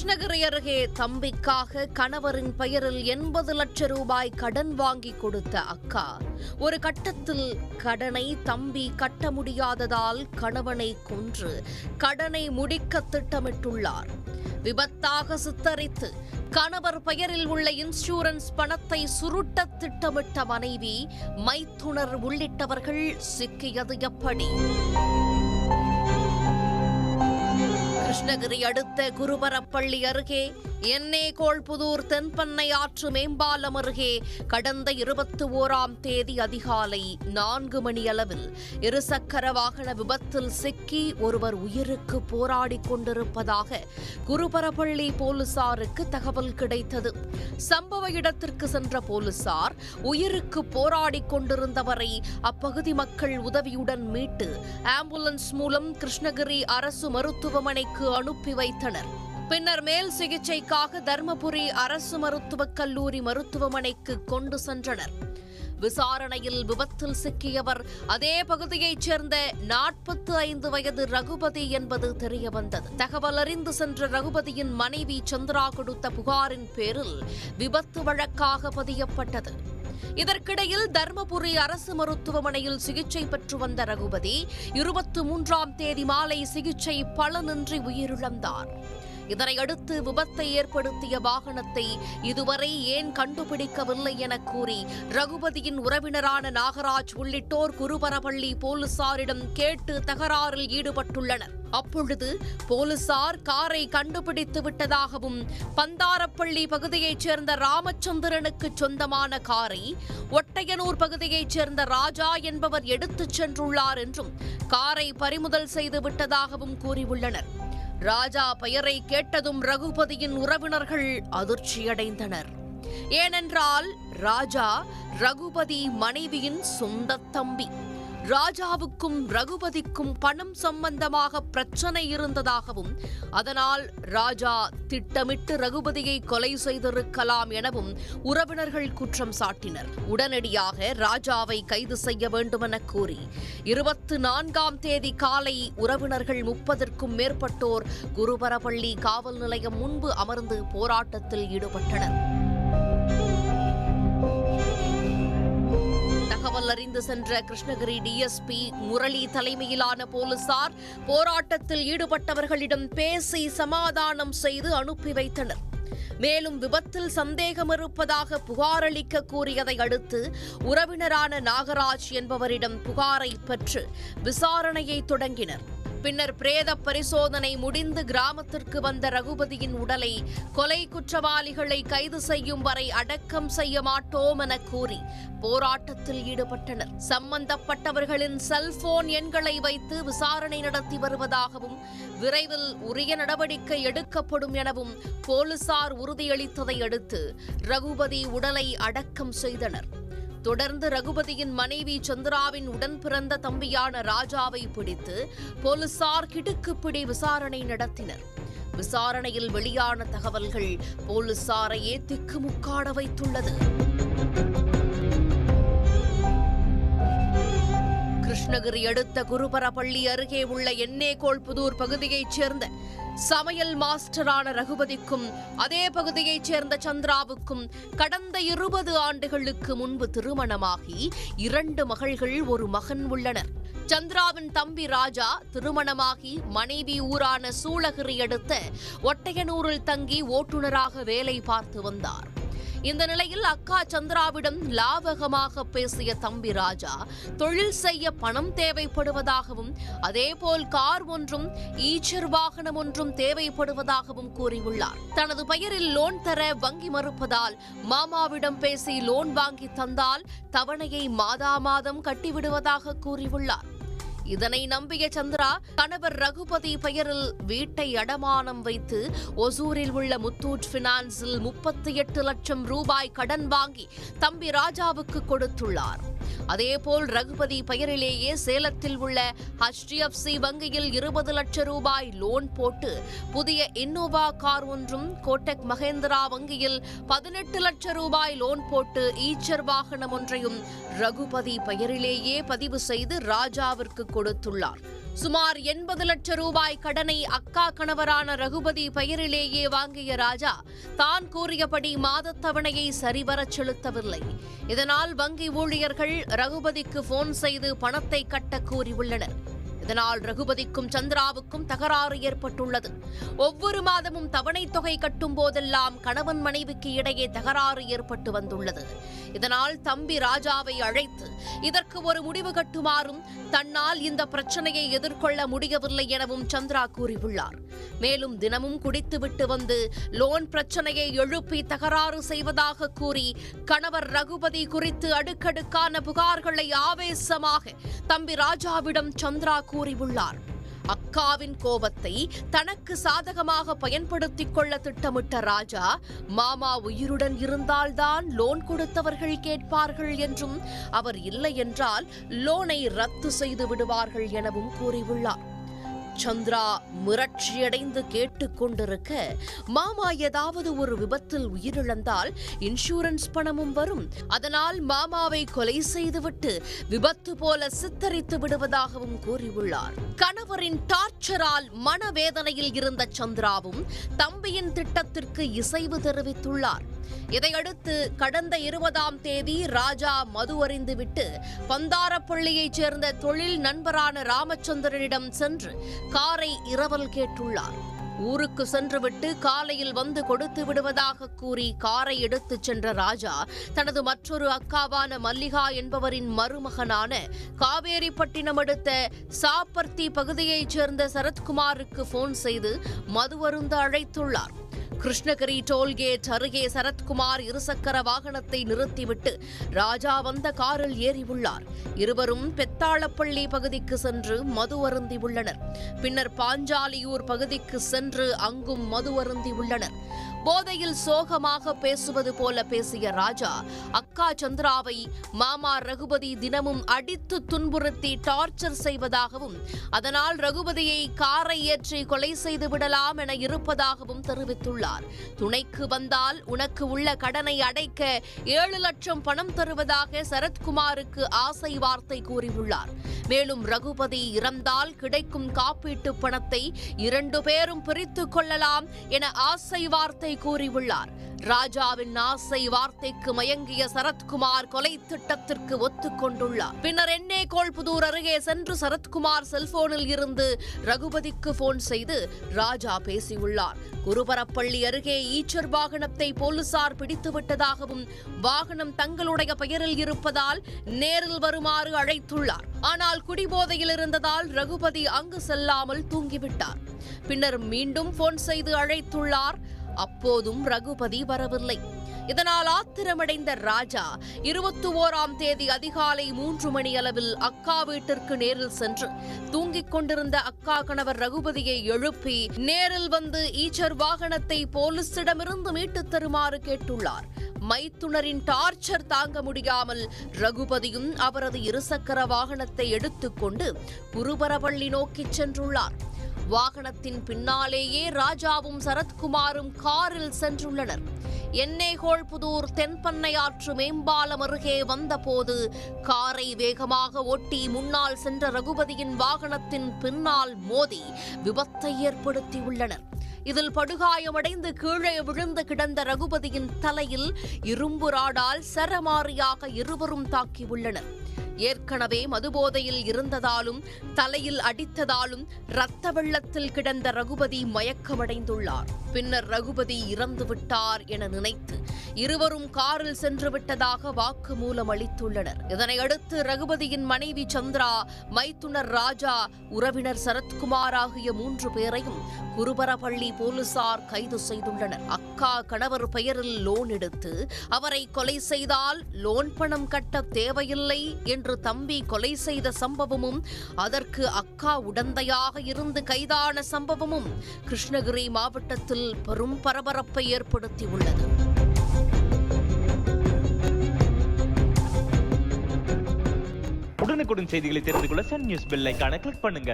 கிருஷ்ணகிரி அருகே தம்பிக்காக கணவரின் பெயரில் 80 லட்சம் ரூபாய் கடன் வாங்கி கொடுத்த அக்கா ஒரு கட்டத்தில் கடனை தம்பி கட்ட முடியாததால் கணவனை கொன்று கடனை முடிக்க திட்டமிட்டுள்ளார். விபத்தாக சித்தரித்து கணவர் பெயரில் உள்ள இன்சூரன்ஸ் பணத்தை சுருட்ட திட்டமிட்ட மனைவி, மைத்துனர் உள்ளிட்டவர்கள் சிக்கியது எப்படி? கிருஷ்ணகிரி அடுத்த குருபரப்பள்ளி அருகே எண்ணேகோள்புதூர் தென்பண்ணை ஆற்று மேம்பாலம் அருகே கடந்த 21ஆம் தேதி அதிகாலை 4 மணி அளவில் இருசக்கர வாகன விபத்தில் சிக்கி ஒருவர் உயிருக்கு போராடி கொண்டிருப்பதாக குருபரப்பள்ளி போலீசாருக்கு தகவல் கிடைத்தது. சம்பவ இடத்திற்கு சென்ற போலீசார் உயிருக்கு போராடி கொண்டிருந்தவரை அப்பகுதி மக்கள் உதவியுடன் மீட்டு ஆம்புலன்ஸ் மூலம் கிருஷ்ணகிரி அரசு மருத்துவமனைக்கு அனுப்பி வைத்தனர். பின்னர் மேல் சிகிச்சைக்காக தர்மபுரி அரசு மருத்துவக் கல்லூரி மருத்துவமனைக்கு கொண்டு சென்றனர். விசாரணையில் விபத்தில் சிக்கியவர் அதே பகுதியைச் சேர்ந்த 45 வயது ரகுபதி என்பது தெரியவந்தது. தகவல் அறிந்து சென்ற ரகுபதியின் மனைவி சந்திரா கொடுத்த புகாரின் பேரில் விபத்து வழக்காக பதியப்பட்டது. இதற்கிடையில் தர்மபுரி அரசு மருத்துவமனையில் சிகிச்சை பெற்று வந்த ரகுபதி 23ஆம் தேதி மாலை சிகிச்சை பலனின்றி உயிரிழந்தார். இதனையடுத்து விபத்தை ஏற்படுத்திய வாகனத்தை இதுவரை ஏன் கண்டுபிடிக்கவில்லை என கூறி ரகுபதியின் உறவினரான நாகராஜ் உள்ளிட்டோர் குருபரப்பள்ளி போலீசாரிடம் கேட்டு தகராறில் ஈடுபட்டுள்ளனர். அப்பொழுது போலீசார் காரை கண்டுபிடித்து விட்டதாகவும், பந்தாரப்பள்ளி பகுதியைச் சேர்ந்த ராமச்சந்திரனுக்கு சொந்தமான காரை ஒட்டையனூர் பகுதியைச் சேர்ந்த ராஜா என்பவர் எடுத்துச் சென்றுள்ளார் என்றும் காரை பறிமுதல் செய்து விட்டதாகவும் கூறியுள்ளனர். ராஜா பெயரை கேட்டதும் ரகுபதியின் உறவினர்கள் அதிர்ச்சியடைந்தனர். ஏனென்றால் ராஜா ரகுபதி மனைவியின் சொந்த தம்பி. ராஜாவுக்கும் ரகுபதிக்கும் பணம் சம்பந்தமாக பிரச்சனை இருந்ததாகவும், அதனால் ராஜா திட்டமிட்டு ரகுபதியை கொலை செய்திருக்கலாம் எனவும் உறவினர்கள் குற்றம் சாட்டினர். உடனடியாக ராஜாவை கைது செய்ய வேண்டுமென கூறி 24ஆம் தேதி காலை உறவினர்கள் 30ற்கும் மேற்பட்டோர் குருபரப்பள்ளி காவல் நிலையம் முன்பு அமர்ந்து போராட்டத்தில் ஈடுபட்டனர். தகவல் அறிந்து சென்ற கிருஷ்ணகிரி டிஎஸ்பி முரளி தலைமையிலான போலீசார் போராட்டத்தில் ஈடுபட்டவர்களிடம் பேசி சமாதானம் செய்து அனுப்பி வைத்தனர். மேலும் விபத்தில் சந்தேகம் இருப்பதாக புகார் அளிக்க கூறியதை அடுத்து உறவினரான நாகராஜ் என்பவரிடம் புகாரை பெற்று விசாரணையை தொடங்கினர். பின்னர் பிரேத பரிசோதனை முடிந்து கிராமத்திற்கு வந்த ரகுபதியின் உடலை கொலை குற்றவாளிகளை கைது செய்யும் வரை அடக்கம் செய்ய மாட்டோம் என கூறி போராட்டத்தில் ஈடுபட்டனர். சம்பந்தப்பட்டவர்களின் செல்போன் எண்களை வைத்து விசாரணை நடத்தி வருவதாகவும், விரைவில் உரிய நடவடிக்கை எடுக்கப்படும் எனவும் போலீசார் உறுதியளித்ததை அடுத்து ரகுபதி உடலை அடக்கம் செய்தனர். தொடர்ந்து ரகுபதியின் மனைவி சந்திராவின் உடன் பிறந்த தம்பியான ராஜாவை பிடித்து போலீசார் கிடுக்குப்பிடி விசாரணை நடத்தினர். விசாரணையில் வெளியான தகவல்கள் போலீசாரையே திக்குமுக்காட வைத்துள்ளது. கிருஷ்ணகிரி அடுத்த குருபரப்பள்ளி அருகே உள்ள எண்ணேகோள்புதூர் பகுதியைச் சேர்ந்த சமையல் மாஸ்டரான ரகுபதிக்கும் அதே பகுதியைச் சேர்ந்த சந்திராவுக்கும் கடந்த 20 ஆண்டுகளுக்கு முன்பு திருமணமாகி 2 மகள்கள் ஒரு மகன் உள்ளனர். சந்திராவின் தம்பி ராஜா திருமணமாகி மனைவி ஊரான சூளகிரி அடுத்த ஒட்டையனூரில் தங்கி ஓட்டுநராக வேலை பார்த்து வந்தார். இந்த நிலையில் அக்கா சந்திராவிடம் லாபகமாக பேசிய தம்பி ராஜா தொழில் செய்ய பணம் தேவைப்படுவதாகவும், அதேபோல் கார் ஒன்றும் ஈச்சர் வாகனம் ஒன்றும் தேவைப்படுவதாகவும் கூறியுள்ளார். தனது பெயரில் லோன் தர வங்கி மறுப்பதால் மாமாவிடம் பேசி லோன் வாங்கி தந்தால் தவணையை மாதா மாதம் கட்டிவிடுவதாக கூறியுள்ளார். இதனை நம்பிய சந்திரா கணவர் ரகுபதி பெயரில் வீட்டை அடமானம் வைத்து ஒசூரில் உள்ள முத்தூட் பினான்சில் 38 லட்சம் ரூபாய் கடன் வாங்கி தம்பி ராஜாவுக்கு கொடுத்துள்ளார். அதேபோல் ரகுபதி பெயரிலேயே சேலத்தில் உள்ள HDFC வங்கியில் 20 லட்சம் ரூபாய் லோன் போட்டு புதிய இன்னோவா கார் ஒன்றும், கோட்டக் மகேந்திரா வங்கியில் 18 லட்சம் ரூபாய் லோன் போட்டு ஈச்சர் வாகனம் ஒன்றையும் ரகுபதி பெயரிலேயே பதிவு செய்து ராஜாவிற்கு கொடுத்துள்ளார். சுமார் 80 லட்சம் ரூபாய் கடனை அக்கா கணவரான ரகுபதி பெயரிலேயே வாங்கிய ராஜா தான் கூறியபடி மாதத் தவணையை சரிவர செலுத்தவில்லை. இதனால் வங்கி ஊழியர்கள் ரகுபதிக்கு போன் செய்து பணத்தை கட்ட கூறியுள்ளனர். இதனால் ரகுபதிக்கும் சந்திராவுக்கும் தகராறு ஏற்பட்டுள்ளது. ஒவ்வொரு மாதமும் தவணை தொகை கட்டும் போதெல்லாம் கணவன் மனைவிக்கு இடையே தகராறு ஏற்பட்டு வந்துள்ளது. இதனால் தம்பி ராஜாவை அழைத்து இதற்கு ஒரு முடிவு கட்டுமாறும் தன்னால் இந்த பிரச்சனையை எதிர்கொள்ள முடியவில்லை எனவும் சந்திரா கூறியுள்ளார். மேலும் தினமும் குடித்துவிட்டு வந்து லோன் பிரச்சனையை எழுப்பி தகராறு செய்வதாக கூறி கணவர் ரகுபதி குறித்து அடுக்கடுக்கான புகார்களை ஆவேசமாக தம்பி ராஜாவிடம் சந்திரா கூறியுள்ளார். அக்காவின் கோபத்தை தனக்கு சாதகமாக பயன்படுத்திக் கொள்ள திட்டமிட்ட ராஜா, மாமா உயிருடன் இருந்தால்தான் லோன் கொடுத்தவர்கள் கேட்பார்கள் என்றும், அவர் இல்லை என்றால் லோனை ரத்து செய்து விடுவார்கள் எனவும் கூறியுள்ளார். சந்திரா மிரட்சியடைந்து கேட்டுக்கொண்டிருக்க, மாமா ஏதாவது ஒரு விபத்தில் உயிரிழந்தால் இன்சூரன்ஸ் பணமும் வரும், அதனால் மாமாவை கொலை செய்துவிட்டு விபத்து போல சித்தரித்து விடுவதாகவும் கூறியுள்ளார். கணவரின் டார்ச்சரால் மனவேதனையில் இருந்த சந்திராவும் தம்பியின் திட்டத்திற்கு இசைவு தெரிவித்துள்ளார். இதையடுத்து கடந்த 20ஆம் தேதி ராஜா மது அருந்திவிட்டு பந்தாரப்பள்ளியைச் சேர்ந்த தொழில் நண்பரான ராமச்சந்திரனிடம் சென்று காரை இரவல் கேட்டுள்ளார். ஊருக்கு சென்றுவிட்டு காலையில் வந்து கொடுத்து விடுவதாக கூறி காரை எடுத்துச் சென்ற ராஜா தனது மற்றொரு அக்காவான மல்லிகா என்பவரின் மருமகனான காவேரிப்பட்டினம் அடுத்த சாப்பர்த்தி பகுதியைச் சேர்ந்த சரத்குமாருக்கு போன் செய்து மது அருந்த அழைத்துள்ளார். கிருஷ்ணகிரி டோல்கேட் அருகே சரத்குமார் இருசக்கர வாகனத்தை நிறுத்திவிட்டு ராஜா வந்த காரில் ஏறியுள்ளார். இருவரும் பெத்தாளப்பள்ளி பகுதிக்கு சென்று மது அருந்தியுள்ளனர். பின்னர் பாஞ்சாலியூர் பகுதிக்கு சென்று அங்கும் மது அருந்தியுள்ளனர். போதையில் சோகமாக பேசுவது போல பேசிய ராஜா, அக்கா சந்திராவை மாமா ரகுபதி தினமும் அடித்து துன்புறுத்தி டார்ச்சர் செய்வதாகவும், அதனால் ரகுபதியை காரை ஏற்றி கொலை செய்து விடலாம் என இருப்பதாகவும் தெரிவித்துள்ளார். துணைக்கு வந்தால் உனக்கு உள்ள கடனை அடைக்க 7 லட்சம் பணம் தருவதாக சரத்குமாருக்கு ஆசை வார்த்தை கூறியுள்ளார். மேலும் ரகுபதி இறந்தால் கிடைக்கும் காப்பீட்டு பணத்தை 2 பேரும் பிரித்துக் கொள்ளலாம் என ஆசை வார்த்தை கூறியுள்ளார். ராஜாவின் ஆசை வார்த்தைக்கு மயங்கிய சரத்குமார் கொலை திட்டத்திற்கு ஒத்துக்கொண்டுள்ளார். பின்னர் எண்ணேகோள்புதூர் அருகே சென்று சரத்குமார் செல்போனில் இருந்து ரகுபதிக்கு போன் செய்து ராஜா பேசியுள்ளார். குருபரப்பள்ளி அருகே ஈச்சர் வாகனத்தை போலீசார் பிடித்துவிட்டதாகவும், வாகனம் தங்களுடைய பெயரில் இருப்பதால் நேரில் வருமாறு அழைத்துள்ளார். ஆனால் குடிபோதையில் இருந்ததால் ரகுபதி அங்கு செல்லாமல் தூங்கிவிட்டார். பின்னர் மீண்டும் போன் செய்து அழைத்துள்ளார். அப்போதும் ரகுபதி வரவில்லை. இதனால் ஆத்திரமடைந்த ராஜா 21ஆம் தேதி அதிகாலை 3 மணி அளவில் அக்கா வீட்டிற்கு நேரில் சென்று தூங்கிக் கொண்டிருந்த அக்கா கணவர் ரகுபதியை எழுப்பி நேரில் வந்து ஈச்சர் வாகனத்தை போலீசிடமிருந்து மீட்டுத் தருமாறு கேட்டுள்ளார். மைத்துனரின் டார்ச்சர் தாங்க முடியாமல் ரகுபதியும் அவரது இருசக்கர வாகனத்தை எடுத்துக்கொண்டு குருபரப்பள்ளி நோக்கிச் சென்றுள்ளார். வாகனத்தின் பின்னாலேயே ராஜாவும் சரத்குமாரும் காரில் சென்றுள்ளனர். எண்ணேகோள்புதூர் தென்பண்ணையாற்று மேம்பாலம் அருகே வந்தபோது காரை வேகமாக ஓட்டி முன்னால் சென்ற ரகுபதியின் வாகனத்தின் பின்னால் மோதி விபத்தை ஏற்படுத்தியுள்ளனர். இதில் படுகாயமடைந்து கீழே விழுந்து கிடந்த ரகுபதியின் தலையில் இரும்பு ராடால் சரமாரியாக இருவரும் தாக்கியுள்ளனர். ஏற்கனவே மதுபோதையில் இருந்ததாலும் தலையில் அடித்ததாலும் இரத்த வெள்ளத்தில் கிடந்த ரகுபதி மயக்கமடைந்துள்ளார். பின்னர் ரகுபதி இறந்துவிட்டார் என நினைத்து இருவரும் காரில் சென்று விட்டதாக வாக்குமூலம் அளித்துள்ளனர். இதனையடுத்து ரகுபதியின் மனைவி சந்திரா, மைத்துனர் ராஜா, உறவினர் சரத்குமார் ஆகிய 3 பேரையும் குருபரப்பள்ளி போலீசார் கைது செய்துள்ளனர். அக்கா கணவர் பெயரில் லோன் எடுத்து அவரை கொலை செய்தால் லோன் பணம் கட்ட தேவையில்லை என்று தம்பி கொலை செய்த சம்பவமும், அதற்கு அக்கா உடந்தையாக இருந்து கைதான சம்பவமும் கிருஷ்ணகிரி மாவட்டத்தில் பெரும் பரபரப்பை ஏற்படுத்தியுள்ளது. உடனுக்குடன் செய்திகளை தெரிந்து கொள்ள சன் நியூஸ் பெல் ஐகானை கிளிக் பண்ணுங்க.